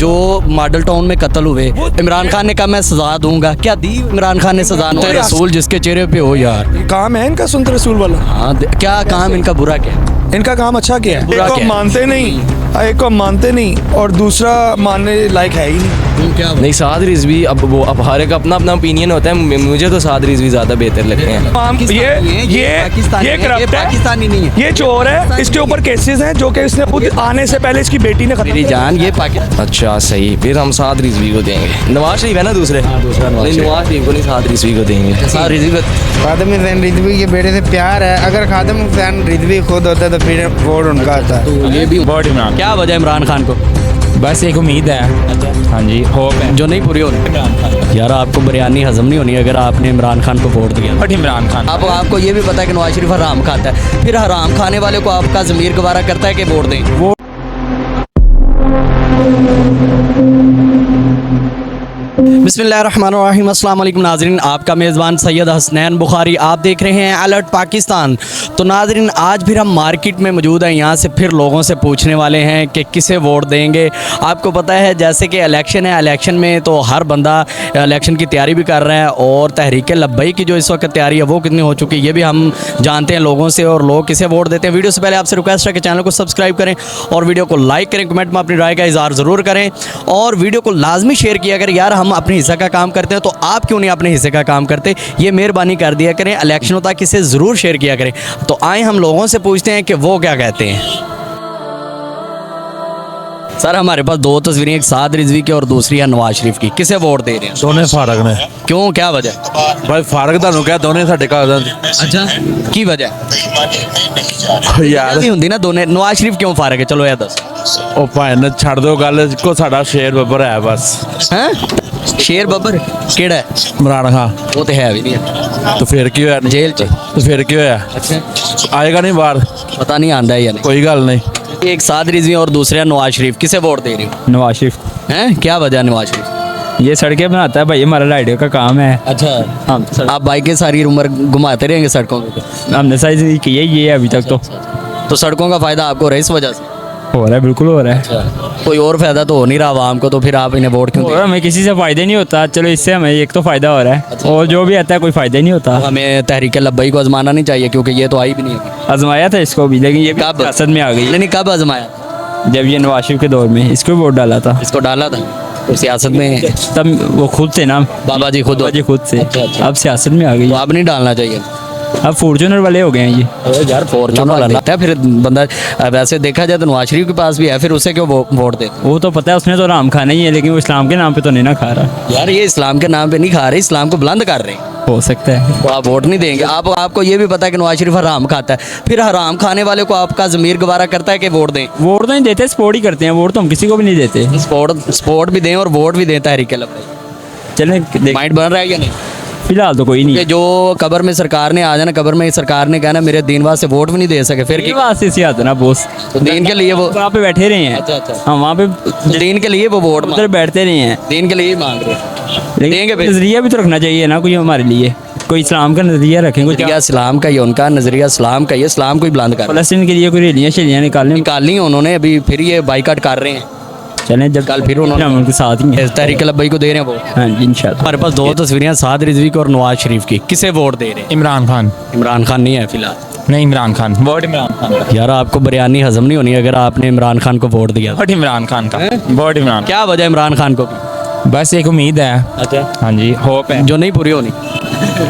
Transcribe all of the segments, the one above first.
जो model town में कत्ल हुए, इमरान खान ने कहा मैं सजा दूंगा, क्या दी इमरान खान ने सजा? रसूल जिसके चेहरे पे हो यार, काम है इनका सुनते रसूल वाला। हाँ, क्या काम इनका बुरा क्या है? इनका काम अच्छा क्या है? बुरा एक को क्या है? मानते नहीं, एक को मानते नहीं और दूसरा मानने लायक है ही नहीं। क्या नहीं, साद रिजवी अब हर एक अपना अपना ओपिनियन होता है। मुझे तो साद रिजवी ज़्यादा बेहतर लगते हैं। ये करप्ट है, पाकिस्तानी नहीं है, ये चोर है, इसके ऊपर केसेस हैं जो कि इसने खुद आने से पहले इसकी बेटी ने मेरी जान, ये पाकिस्तान। अच्छा सही, फिर हम साद रिजवी को देंगे। नवाज शरीफ है ना दूसरे? दूसरा नहीं, नवाज शरीफ को नहीं, साद रिजवी को देंगे। खादिम हुसैन रिजवी के बेटे से प्यार है। अगर खादिम हुसैन रिजवी खुद होता तो फिर वोट उनका आता है। तो ये भी बहुत इमरान, क्या वजह इमरान खान को? बस एक उम्मीद है। हाँ जी, होप है जो नहीं पूरी होनी। यार आपको बिरयानी हजम नहीं होनी अगर आपने इमरान खान को वोट दिया। बट इमरान खान आपको ये भी पता है कि नवाज शरीफ हराम खाता है, फिर हराम खाने वाले को आपका ज़मीर गवारा करता है कि वोट दें? बिस्मिल्लाहिर्रहमानिर्रहीम, अस्सलाम वालेकुम नाज़रीन, आपका मेज़बान सैयद हसनैन बुखारी, आप देख रहे हैं अलर्ट पाकिस्तान। तो नाज़रीन, आज फिर हम मार्केट में मौजूद हैं, यहाँ से फिर लोगों से पूछने वाले हैं कि किसे वोट देंगे। आपको पता है जैसे कि इलेक्शन है, इलेक्शन में तो हर बंदा इलेक्शन की तैयारी भी कर रहा है और तहरीक लब्बई की जो इस वक्त तैयारी है वो कितनी हो चुकी है ये भी हम जानते हैं लोगों से, और लोग किसे वोट देते हैं। वीडियो से पहले आपसे रिक्वेस्ट है कि चैनल को सब्सक्राइब करें और वीडियो को लाइक करें, कमेंट में अपनी राय का इज़हार ज़रूर करें और वीडियो को लाजमी शेयर किया करें। यार हम अपने हिस्से का काम करते हैं तो आप क्यों नहीं अपने हिस्से का काम करते? ये मेहरबानी कर दिया करें, इलेक्शनों तक इसे ज़रूर शेयर किया करें। तो आए हम लोगों से पूछते हैं कि वो क्या कहते हैं। सर हमारे पास दो तस्वीरें, एक साद रिजवी की और दूसरी है नवाज शरीफ की, किसे वोट दे रहे हैं? दोनों फारग ने क्यों, क्या वजह? भाई फारग ਤੁਹਾਨੂੰ ਕਿਹਾ ਦੋਨੇ ਸਾਡੇ ਕਾਗਜ਼ਾਂ अच्छा की वजह ਯਾਰ नहीं होंगी ना दोनों। नवाज शरीफ क्यों फारग है, चलो यार दस। ਉਹ ਭਾਵੇਂ ਨਾ ਛੱਡ ਦਿਓ ਗੱਲ, ਕੋ ਸਾਡਾ ਸ਼ੇਰ ਬੱਬਰ ਹੈ बस। हैं शेर बब्बर केड़ा है? इमरान खान वो तो है भी नहीं है, तो फिर की होया? जेल च। तो फिर की होया? अच्छा आएगा नहीं बाहर, पता नहीं आंदा है या नहीं। कोई गल नहीं। एक साद रिजवी और दूसरा नवाज शरीफ, किसे वोट दे रही हो? नवाज शरीफ। हैं क्या वजह नवाज शरीफ? ये सड़कें बनाता है भाई, हमारा राइडर का काम है। अच्छा हम आप बाइकें सारी उम्र घुमाते रहेंगे सड़कों पे? हमने सारी की है ये अभी तक तो सड़कों का फ़ायदा आपको हो रहा है इस वजह से? हो रहा है, बिल्कुल हो रहा है। कोई और फ़ायदा तो हो नहीं रहा आवाम को, तो फिर आप इन्हें वोट क्यों हो दे रहा रहे है, हमें किसी से फ़ायदा नहीं होता। चलो इससे हमें एक तो फ़ायदा हो रहा है और जो भी आता है कोई फ़ायदा नहीं होता। हो? हमें तहरीक लब्बई को आजमाना नहीं चाहिए क्योंकि ये तो आई भी नहीं है। आजमाया था इसको भी, लेकिन ये भी कब? सियासत में आ गई। नहीं कब आजमाया? जब ये नवाज शरीफ के दौर में इसको वोट डाला था, इसको डाला था तो सियासत में तब वो खुद से ना, बाबा जी खुद बाबा जी खुद से। अच्छा, अच्छा। अब सियासत में आ गई, तो आप नहीं डालना चाहिए। अब फॉर्चूनर वाले हो गए हैं ये। यार फॉर्चूनर वाला लगता है फिर बंदा, वैसे देखा जाए तो नवाज शरीफ के पास भी है, फिर उसे क्यों वोट देते? वो तो पता है उसने तो आराम खाना ही है, लेकिन वो इस्लाम के नाम पे तो नहीं ना खा रहा। यार ये इस्लाम के नाम पे नहीं खा रहे, इस्लाम को बुलंद कर रहे हैं, हो सकता है। तो आप वोट नहीं देंगे। आपको ये भी पता है कि नवाज शरीफ हराम खाता है, फिर हराम खाने वाले को आपका ज़मीर गवारा करता है कि वोट दें? वोट तो नहीं देते, सपोर्ट ही करते हैं। वोट तो हम किसी को भी नहीं देते। सपोर्ट भी दें और वोट भी दें तहरीक लब्बई। चलें माइंड बन रहा है या नहीं? फिलहाल तो कोई नहीं कि है। जो कब्र में सरकार ने आ जाना, कब्र में सरकार ने कहना मेरे दीन वास्ते वोट भी नहीं दे सके, फिर ये वास्ते से आता ना बोस, तो दीन के लिए वो वहाँ पे बैठे रहे हैं। अच्छा, अच्छा। हाँ, वहाँ पे दीन के लिए वो वोट उधर बैठते रहे हैं, दीन के लिए ही मांग रहे हैं। देंगे लेकिन फिर। नजरिया भी तो रखना चाहिए ना कोई हमारे लिए, कोई इस्लाम का नजरिया रखें। कुछ नजरिया इस्लाम का ही, उनका नजरिया इस्लाम का ही, इस्लाम को ही बुलंद कर फलस्तीन के लिए कोई रैलियाँ शैलियाँ निकालनी है उन्होंने, अभी फिर ये बाइकाट कर रहे हैं। चलें, जब कल फिर उन्होंने हम उनके साथ ही हैं। तहरीक लब्बई को दे रहे हैं वो। हाँ जी, इंशाल्लाह। हमारे पास दो तस्वीरें, साद रिजवी की और नवाज शरीफ की, किसे वोट दे रहे हैं? इमरान खान। इमरान खान नहीं है फिलहाल। नहीं, इमरान खान, वोट इमरान खान का। यार आपको बिरयानी हजम नहीं होनी अगर आपने इमरान खान को वोट दिया। वोट इमरान खान का, वोट इमरान। क्या वजह इमरान खान को? बस एक उम्मीद है। अच्छा हाँ जी, होप है, जो नहीं पूरी होनी।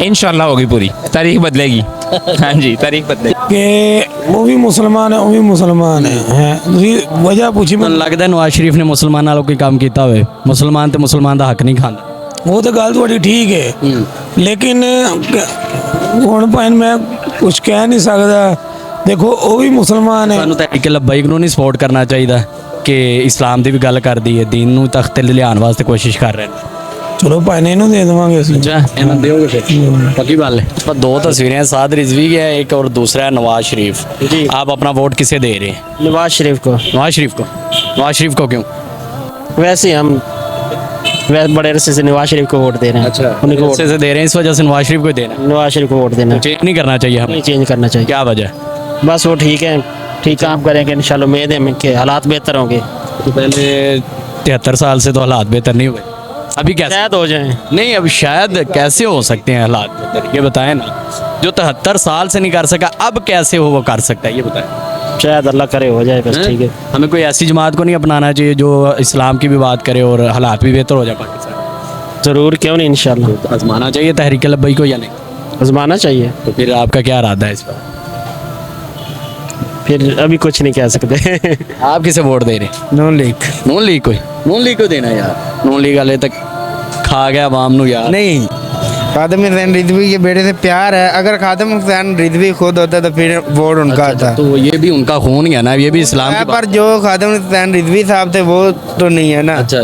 इंशाल्लाह होगी पूरी। तारीख बदलेगी। हाँ जी, तारीख बदलेगी। कि वो भी मुसलमान है, वो भी मुसलमान है। ਤੁਸੀਂ वजह पूछी ਮੈਨੂੰ ਲੱਗਦਾ ਨਵਾਜ਼ ਸ਼ਰੀਫ ਨੇ ਮੁਸਲਮਾਨਾਂ ਨਾਲ ਕੋਈ ਕੰਮ ਕੀਤਾ ਹੋਵੇ। ਮੁਸਲਮਾਨ ਤੇ ਮੁਸਲਮਾਨ ਦਾ ਹੱਕ ਨਹੀਂ ਖਾਂਦਾ। वो तो गल थोड़ी ठीक है, लेकिन ਹੁਣ ਭਾਵੇਂ ਮੈਂ ਕੁਝ ਕਹਿ ਨਹੀਂ ਸਕਦਾ। देखो वो भी मुसलमान है। ਸਾਨੂੰ ਤਹਿਰੀਕ ਲब्बई ਨੂੰ ਨਹੀਂ ਸਪੋਰਟ ਕਰਨਾ ਚਾਹੀਦਾ ਕਿ ਇਸਲਾਮ ਦੀ ਵੀ ਗੱਲ ਕਰਦੀ ਹੈ, ਦੀਨ ਨੂੰ ਤਖਤ ਤੇ ਲਿਆਉਣ ਵਾਸਤੇ ਕੋਸ਼ਿਸ਼ ਕਰ ਰਹੇ ਨੇ। चलो भाई ने दे देवांगे ਅਸੀਂ। अच्छा ਇਹਨਾਂ ਦਿਓਗੇ ਫਿਰ पक्की बात है। पर दो तस्वीरें हैं, साद रिजवी की है एक और दूसरा है नवाज शरीफ। जी आप अपना वोट किसे दे रहे हैं? नवाज शरीफ को। नवाज शरीफ को। नवाज शरीफ को क्यों? वैसे हम बड़े अरसे से नवाज शरीफ को वोट दे रहे हैं। अच्छा उन्हीं को से दे रहे हैं, इस वजह से नवाज शरीफ को देना है। नवाज शरीफ को वोट देना है। चेंज नहीं करना चाहिए हमें? नहीं चेंज करना चाहिए। क्या वजह? बस वो ठीक है, ठीक काम करेंगे इंशाल्लाह। उम्मीद है कि हालात बेहतर होंगे। तो पहले 73 साल से तो हालात बेहतर नहीं हुए, अभी कैसे? शायद हो जाए। नहीं, अब शायद कैसे हो सकते हैं हालात बेहतर, ये बताएं ना। जो 73 साल से नहीं कर सका, अब कैसे वो कर सकता है, ये बताएं। शायद अल्लाह करे हो जाए, बस ठीक है। हमें कोई ऐसी जमात को नहीं अपनाना चाहिए जो इस्लाम की भी बात करे और हालात भी बेहतर हो जाए पाकिस्तान? ज़रूर, क्यों नहीं, इंशाल्लाह आजमाना चाहिए तहरीक लब्बई को या नहीं? आजमाना चाहिए। तो फिर आपका क्या इरादा है इस पर? फिर अभी कुछ नहीं कह सकते। आप किसे वोट दे रहे हैं? नून लीग नून लीग को देना यार। नून लीग वाले तक खा गया आवाम नू यार। नहीं, खादम हुसैन रिजवी के बेटे से प्यार है। अगर खादम हुसैन रिजवी खुद होता तो फिर वोट उनका था। तो ये भी उनका खून ही है ना, ये भी इस्लाम की पर जो खादम हुसैन रिजवी साहब थे वो तो नहीं है ना। अच्छा,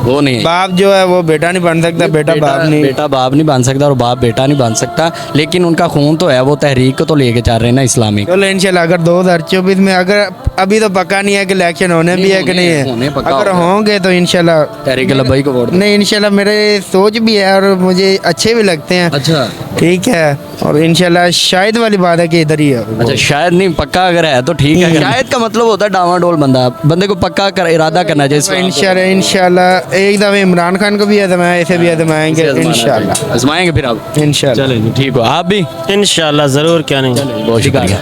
वो नहीं है। बाप जो है वो बेटा नहीं बन सकता, बेटा बाप नहीं। बेटा बाप नहीं बन सकता और बाप बेटा नहीं बन सकता, लेकिन उनका खून तो है, वो तहरीक को तो लेके चल रहे हैं ना इस्लामी। चलो इंशाल्लाह, अगर 2024 में, अगर अभी तो पक्का नहीं है कि इलेक्शन होने भी है कि नहीं है, अगर होंगे तो इंशाल्लाह तहरीक लब्बई को वोट। नहीं, इंशाल्लाह मेरे सोच भी है और मुझे अच्छे भी लगते हैं। अच्छा, ठीक है, और इंशाल्लाह शायद वाली बात है कि इधर ही है। अच्छा, शायद नहीं, पक्का अगर है तो ठीक है। शायद का मतलब होता है डावाडोल बंदे को पक्का इरादा करना चाहिए। इंशाल्लाह एक दफे इमरान खान को भी आजमाया, ऐसे भी आजमाएंगे इंशाल्लाह। आजमाएंगे फिर आप इंशाल्लाह। चलें, ठीक हो आप भी? इंशाल्लाह ज़रूर, क्या नहीं। बहुत शुक्रिया।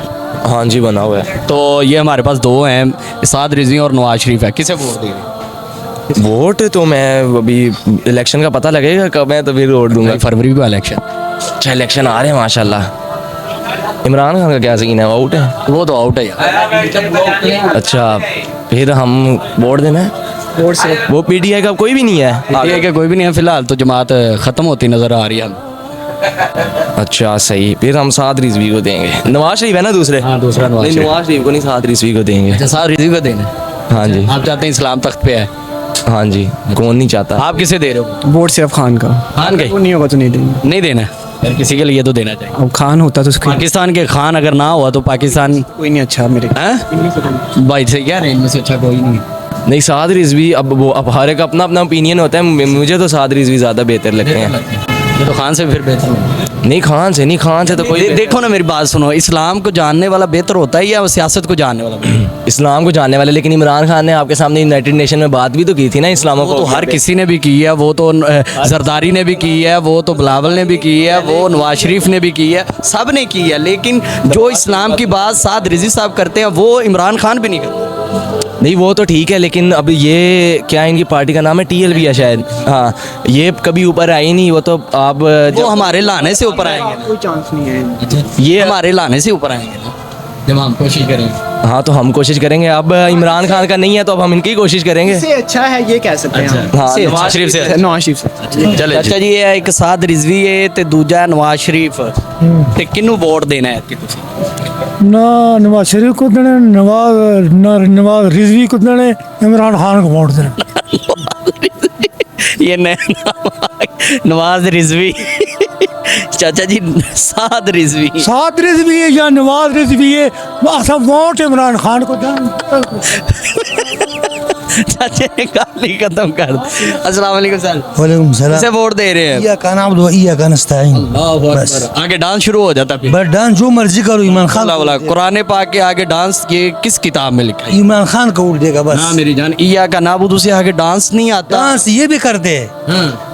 हाँ जी, बना हुआ है। तो ये हमारे पास दो हैं, साद रिजवी और नवाज शरीफ है, किसे वोट देंगे? वोट तो मैं अभी इलेक्शन का पता लगेगा कब है तो फिर वोट दूंगा। फरवरी को इलेक्शन। अच्छा, इलेक्शन आ रहे हैं माशाल्लाह। इमरान खान का क्या सीन है, वो आउट है? वो तो आउट है यार। अच्छा, फिर हम वोट देना है? वोट से वो पीटीआई का कोई भी नहीं है? पीटीआई का कोई भी नहीं है फिलहाल, तो जमात खत्म होती नजर आ रही है। अच्छा सही, फिर हम साद रिजवी को देंगे। नवाज शरीफ है ना दूसरे? हाँ, दूसरा नवाज नहीं, शरीफ। नवाज शरीफ को नहीं, साद रिजवी को देंगे। अच्छा, साद रिजवी को देना। हाँ जी, आप चाहते हैं इस्लाम तख्त पे है? हाँ जी, कौन नहीं चाहता। आप किसे दे रहे हो? वोट सिर्फ खान का। खान के? वो नहीं होगा तो नहीं देंगे। नहीं देना यार, किसी के लिए तो देना चाहिए। अब खान होता तो उसके पाकिस्तान के खान अगर ना हुआ तो पाकिस्तान कोई नहीं अच्छा मेरे। हैं? भाई से क्या रहे, इनमें से अच्छा कोई नहीं। नहीं, साद रिजवी अब हर एक अपना अपना ओपिनियन होता है। मुझे तो साद रिजवी ज़्यादा बेहतर लगते हैं। ये तो खान से फिर बेहतर है। नहीं, खान से नहीं, खान से तो कोई देखो ना, मेरी बात सुनो, इस्लाम को जानने वाला बेहतर होता है या सियासत को जानने वाला? इस्लाम को जानने वाले। लेकिन इमरान खान ने आपके सामने यूनाइटेड नेशन में बात भी तो की थी ना इस्लामों वो को। तो हर किसी ने भी की है, वो तो जरदारी ने भी की है, वो तो बिलावल ने भी की है, वो नवाज शरीफ ने भी की है, सब ने की है। लेकिन जो इस्लाम की बात साद रिजवी साहब करते हैं वो इमरान खान भी नहीं करते। नहीं, वो तो ठीक है, लेकिन अब ये क्या इनकी पार्टी का नाम है, टीएलबी है शायद। हाँ, ये कभी ऊपर आई नहीं। वो तो आप वो हमारे लाने से ऊपर आएंगे ना। कोई चांस नहीं है। ये हमारे लाने से ऊपर आएंगे ना, जब हम कोशिश करेंगे। हाँ, तो हम कोशिश करेंगे। अब इमरान खान का नहीं है तो अब हम इनकी कोशिश करेंगे। इससे अच्छा है ये कह सकते हैं हम। हाँ, नवाज शरीफ से नवाज शरीफ से। चले। अच्छा जी, ये एक साद रिजवी है ते दूजा है नवाज शरीफ, ते किन्नू वोट देना है तुसी? ना नवाज शरीफ को देने, नवाज रिजवी को देने, इमरान खान को वोट देने। ये नवाज रिजवी। चाचा जी, साद रिजवी। साद रिजवी है या नवाज रिजवी है, सब वोट इमरान खान को देने। चाचा ने गाली खत्म कर दी। अस्सलाम वालेकुम सर। वालेकुम किसे सलाम। वोट दे रहे हैं? या का नाम दो, या का नस्ताइन। बस आगे डांस शुरू हो जाता फिर। बस डांस जो मर्जी करो, इमरान खान अल्लाह वाला कुरान पाक के आगे डांस ये किस किताब में लिखा है? इमरान खान को वोट देगा बस। हाँ मेरी जान, इया का नाबुदू से आगे डांस नहीं आता। डांस ये भी करते हैं,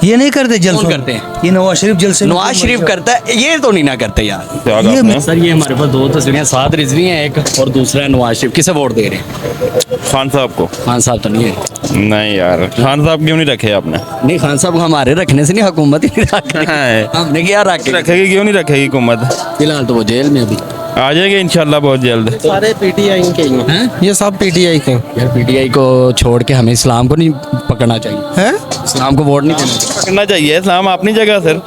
ये नहीं करते जलसों कौन में। करते हैं? ये नवाज शरीफ जलसे में नवाज शरीफ करता है, ये तो नहीं ना करते यार। ये सर, ये हमारे पास दो तस्वीरें, साद रिजवी हैं एक और दूसरा है नवाज शरीफ। किसे वोट दे रहे हैं? खान साहब को। खान साहब तो नहीं है। नहीं यार, खान साहब क्यों नहीं रखे आपने? नहीं, खान साहब को हमारे रखने से नहीं, हुकूमत ही नहीं रख रही। हमने क्या रखे? रखेगी क्यों नहीं रखेगी हुकूमत? फिलहाल तो वो जेल में अभी। आ जाएंगे इंशाल्लाह बहुत जल्द। सारे पीटीआई के ही हैं। ये सब पीटीआई के यार, पीटीआई को छोड़ के हमें इस्लाम को नहीं पकड़ना चाहिए, हैं। इस्लाम को वोट नहीं देना चाहिए। पकड़ना चाहिए इस्लाम अपनी जगह सर।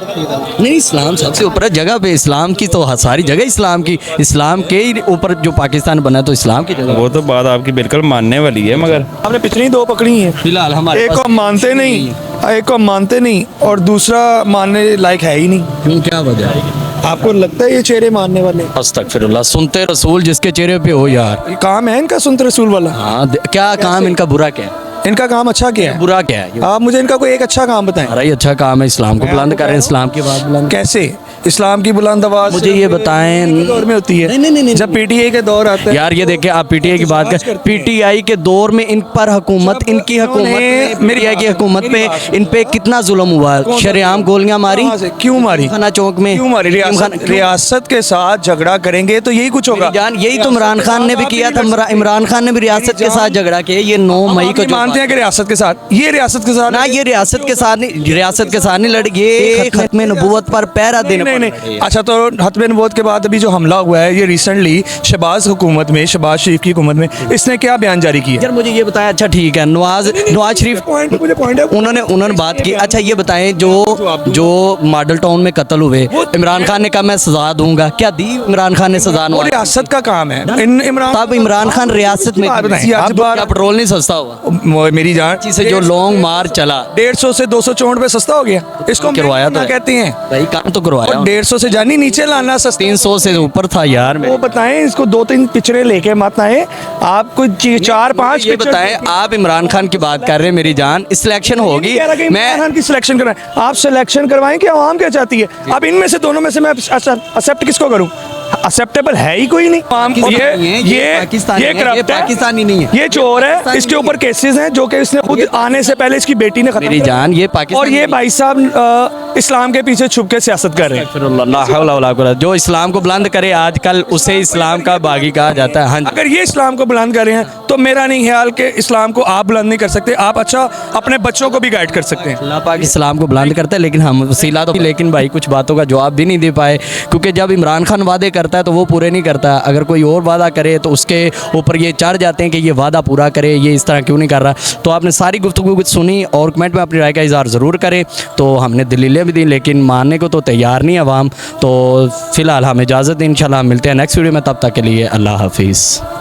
नहीं, इस्लाम सबसे ऊपर है, जगह पे इस्लाम की तो सारी जगह इस्लाम की, इस्लाम के ही ऊपर जो पाकिस्तान बना है तो इस्लाम की जगह। वो तो बात आपकी बिल्कुल मानने वाली है, मगर आपने पिछली दो पकड़ी हैं। फिलहाल हमारे एक को हम मानते नहीं, एक को हम मानते नहीं और दूसरा मानने लायक है ही नहीं। क्यों, क्या वजह है? आपको लगता है ये चेहरे मानने वाले? अस्तगफिरुल्लाह, सुनते रसूल जिसके चेहरे पे हो यार। ये काम है इनका सुनते रसूल वाला? हाँ, क्या काम इनका बुरा क्या है? इनका काम अच्छा क्या है? बुरा क्या है? आप मुझे इनका कोई एक अच्छा काम बताएं। हमारा ही अच्छा काम है, इस्लाम को बुलंद कर रहे हैं, इस्लाम की बात बुलंद। कैसे? इस्लाम की बुलंद आवाज़ मुझे ये बताएं दौर में होती है, जब पीटीआई के दौर आता है। यार ये देखिए आप पीटीआई की बात कर, पीटीआई के दौर में इन पर हुकूमत, इनकी हुकूमत, मेरी की हुकूमत पे इन पे कितना जुल्म हुआ, शरेआम गोलियां मारी, कहाँ से? क्यों मारी? खाना चौक में क्यों मारी? रियासत के साथ झगड़ा करेंगे तो यही कुछ होगा। जान यही तो इमरान खान ने भी किया था, इमरान खान ने भी रियासत के साथ झगड़ा किया, ये 9 मई को जो मानते हैं कि रियासत के साथ, ये रियासत के साथ ना, ये रियासत के साथ नहीं लड़, ये खत्म नबूवत पर पहरा देने नहीं पड़ नहीं। अच्छा, तो खत्म नबूवत के बाद अभी जो हमला हुआ है ये रिसेंटली शहबाज हुकूमत में, शहबाज शरीफ की हुकूमत में, इसने क्या बयान जारी किया? यार मुझे ये बताया, अच्छा ठीक है, नवाज शरीफ पॉइंट उन्होंने बात की। अच्छा ये बताएं, जो मॉडल टाउन में कत्ल हुए, इमरान खान ने कहा मैं सजा दूंगा, क्या दी इमरान खान ने सजा? रियासत का काम है। तब इमरान खान रियासत में पेट्रोल नहीं सस्ता हुआ, मेरी जान से जो लॉन्ग मार्च चला 150 से 264 पे सस्ता हो गया, इसको करवाया तो कहते हैं भाई, काम तो करवाया। 150 से जानी नीचे लाना सस्ता, 300 से ऊपर था यार। वो बताएं, इसको 2-3 पिक्चरें लेके मत आए आप, कोई 4-5 ये बताएं, आप इमरान खान की बात कर रहे हैं मेरी जान, सिलेक्शन होगी, इमरान खान की सिलेक्शन करवाएं, आप सिलेक्शन करवाएं कि आवाम क्या चाहती है? अब इनमें से दोनों में से मैं एक्सेप्ट किसको करूं? एक्सेप्टेबल है ही कोई नहीं। ये करप्ट है, पाकिस्तानी नहीं है, ये चोर है, इसके ऊपर केसेस हैं जो कि इसने खुद आने से पहले इसकी बेटी ने खत्म मेरी जान, ये और पाकिस्तान ये भाई साहब इस्लाम के पीछे छुप के सियासत कर रहे हैं। जो इस्लाम को बुलंद करे आजकल उसे इस्लाम का बागी कहा जाता है। हाँ जी। अगर ये इस्लाम को बुलंद कर रहे हैं तो मेरा नहीं ख्याल कि इस्लाम को आप बुलंद नहीं कर सकते, आप अच्छा अपने बच्चों को भी गाइड कर सकते हैं। अल्लाह पाक इस्लाम को बुलंद करता है, लेकिन हम वसीला तो, लेकिन भाई कुछ बातों का जवाब भी नहीं दे पाए, क्योंकि जब इमरान खान वादे करता है तो वो पूरे नहीं करता, अगर कोई और वादा करे तो उसके ऊपर ये चढ़ जाते हैं कि ये वादा पूरा करे, ये इस तरह क्यों नहीं कर रहा। तो आपने सारी गुफ्तगू कुछ सुनी और कमेंट में अपनी राय का इज़हार ज़रूर करें। तो हमने दलीलें भी दी, लेकिन मानने को तो तैयार नहीं आवाम। तो फ़िलहाल हमें इजाज़त दें, इंशाल्लाह मिलते हैं नेक्स्ट वीडियो में, तब तक के लिए अल्लाह हाफिज़।